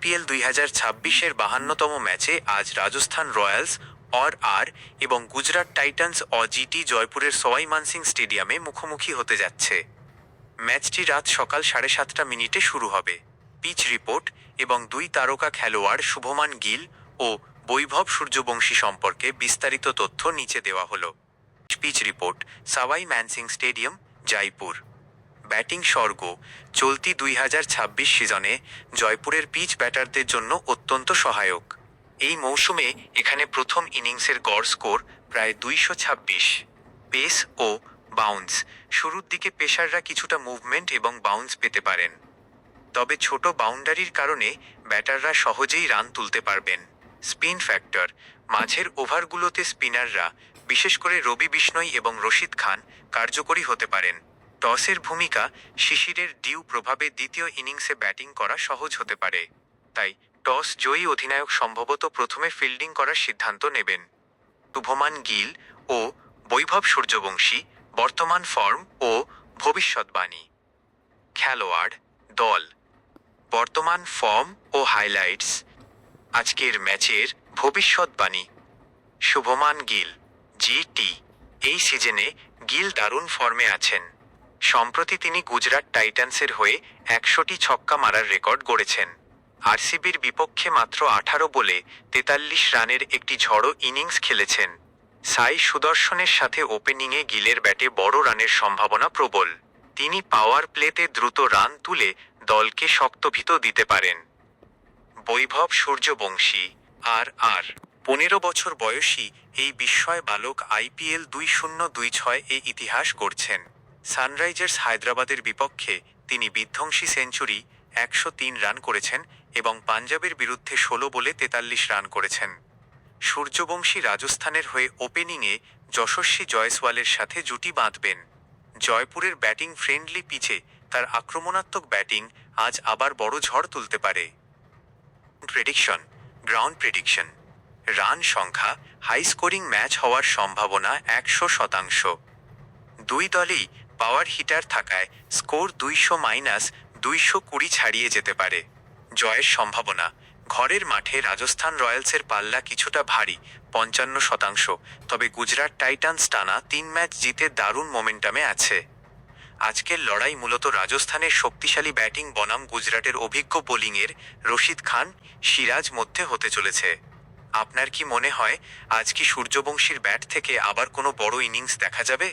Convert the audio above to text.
IPL 2026-এর 52তম ম্যাচে আজ Rajasthan Royals আর এবং গুজরাট টাইটান্স জিটি জয়পুরের সওয়াই মানসিং স্টেডিয়ামে মুখোমুখি হতে যাচ্ছে। ম্যাচটি রাত সকাল 7:30 শুরু হবে। পিচ রিপোর্ট এবং দুই তারকা খেলোয়াড় শুভমান গিল ও বৈভব সূর্যবংশী সম্পর্কে বিস্তারিত তথ্য নিচে দেওয়া হলো। Pitch report: Sawai Mansingh stadium, Jaipur. Batting স্বর্গ: চলতি 2026 সিজনে জয়পুরের পিচ ব্যাটারদের জন্য অত্যন্ত সহায়ক। এই মৌসুমে এখানে প্রথম ইনিংসের গড় স্কোর প্রায় 226। পেস ও বাউন্স: শুরুর দিকে পেসাররা কিছুটা মুভমেন্ট এবং বাউন্স পেতে পারেন, তবে ছোট বাউন্ডারির কারণে ব্যাটাররা সহজেই রান তুলতে পারবেন। স্পিন ফ্যাক্টর: মাঝের ওভারগুলোতে স্পিনাররা, বিশেষ করে রবি বিষ্ণই এবং রশিদ খান, কার্যকরী হতে পারেন। টসের ভূমিকা: শিশিরের ডিউ প্রভাবে দ্বিতীয় ইনিংসে ব্যাটিং করা সহজ হতে পারে, তাই টস জয়ী অধিনায়ক সম্ভবত প্রথমে ফিল্ডিং করার সিদ্ধান্ত নেবেন। শুভমান গিল ও বৈভব সূর্যবংশী বর্তমান ফর্ম ও ভবিষ্যৎবাণী। খেলোয়াড়, দল, বর্তমান ফর্ম ও হাইলাইটস। আজকের ম্যাচের ভবিষ্যৎবাণী: শুভমান গিল, জিটি। এই সিজনে গিল দারুণ ফর্মে আছেন। সম্প্রতি তিনি গুজরাট টাইটান্সের হয়ে 100টি ছক্কা মারার রেকর্ড গড়েছেন। আরসিবির বিপক্ষে মাত্র 18 বলে 43 রানের একটি ঝড়ো ইনিংস খেলেছেন। সাই সুদর্শনের সাথে ওপেনিংয়ে গিলের ব্যাটে বড় রানের সম্ভাবনা প্রবল। তিনি পাওয়ার প্লেতে দ্রুত রান তুলে দলকে শক্তভিত দিতে পারেন। বৈভব সূর্যবংশী, আর 15 বছর বয়সী এই বিস্ময় বালক আইপিএল 2026-এ ইতিহাস গড়ছেন। সানরাইজার্স হায়দ্রাবাদের বিপক্ষে তিনি বিধ্বংসী সেঞ্চুরি 103 রান করেছেন এবং পাঞ্জাবের বিরুদ্ধে 16 বলে 43 রান করেছেন। সূর্যবংশী রাজস্থানের হয়ে ওপেনিংয়ে যশস্বী জয়সওয়ালের সাথে জুটি বাঁধবেন। জয়পুরের ব্যাটিং ফ্রেন্ডলি পিচে তার আক্রমণাত্মক ব্যাটিং আজ আবার বড় ঝড় তুলতে পারে। Prediction: ground prediction. রান সংখ্যা: হাই স্কোরিং ম্যাচ হওয়ার সম্ভাবনা 100%। দুই দলেই পাওয়ার হিটার থাকায় স্কোর 200-220 ছাড়িয়ে যেতে পারে। জয়ের সম্ভাবনা: ঘরের মাঠে রাজস্থান রয়্যালসের পাল্লা কিছুটা ভারী, 55%, তবে গুজরাট টাইটান্স টানা 3 ম্যাচ জিতে দারুণ মোমেন্টামে আছে। আজকের লড়াই মূলত রাজস্থানের শক্তিশালী ব্যাটিং বনাম গুজরাটের অভিজ্ঞ বোলিংয়ের রশিদ খান, সিরাজ মধ্যে হতে চলেছে। আপনার কি মনে হয়, আজ কি সূর্যবংশীর ব্যাট থেকে আবার কোনো বড় ইনিংস দেখা যাবে?